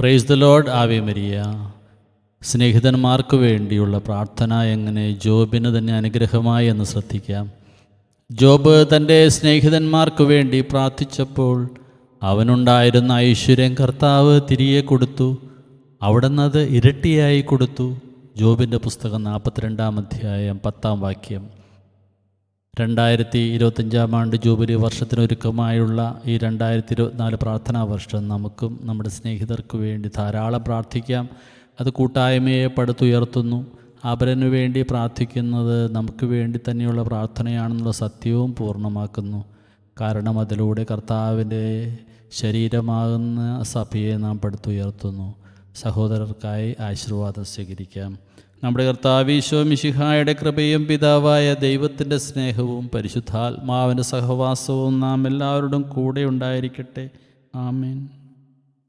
Price the lord. Ave Maria. സ്നേഹിതന്മാർക്ക് വേണ്ടിയുള്ള പ്രാർത്ഥന എങ്ങനെ ജോബിന് തന്നെ അനുഗ്രഹമായി എന്ന് ശ്രദ്ധിക്കാം. ജോബ് തൻ്റെ സ്നേഹിതന്മാർക്ക് വേണ്ടി പ്രാർത്ഥിച്ചപ്പോൾ അവനുണ്ടായിരുന്ന ഐശ്വര്യം കർത്താവ് തിരികെ കൊടുത്തു. അവിടുന്ന് അത് ഇരട്ടിയായി കൊടുത്തു. ജോബിൻ്റെ പുസ്തകം 42-ാം അധ്യായം 10-ാം വാക്യം. 2025 ആണ്ട് ജൂബിലി വർഷത്തിനൊരുക്കമായുള്ള ഈ 2024 പ്രാർത്ഥനാ വർഷം നമുക്കും നമ്മുടെ സ്നേഹിതർക്ക് വേണ്ടി ധാരാളം പ്രാർത്ഥിക്കാം. അത് കൂട്ടായ്മയെ പടുത്തുയർത്തുന്നു. അവരനു വേണ്ടി പ്രാർത്ഥിക്കുന്നത് നമുക്ക് വേണ്ടി തന്നെയുള്ള പ്രാർത്ഥനയാണെന്നുള്ള സത്യവും പൂർണ്ണമാക്കുന്നു. കാരണം അതിലൂടെ കർത്താവിൻ്റെ ശരീരമാകുന്ന സഭയെ നാം പടുത്തുയർത്തുന്നു. സഹോദരർക്കായി ആശീർവാദം സ്വീകരിക്കാം. നമ്മുടെ കർത്താവ് ഈശോ മിശിഹായുടെ കൃപയും പിതാവായ ദൈവത്തിൻ്റെ സ്നേഹവും പരിശുദ്ധാത്മാവിൻ്റെ സഹവാസവും നാം എല്ലാവരോടും കൂടെ ഉണ്ടായിരിക്കട്ടെ. ആമേൻ.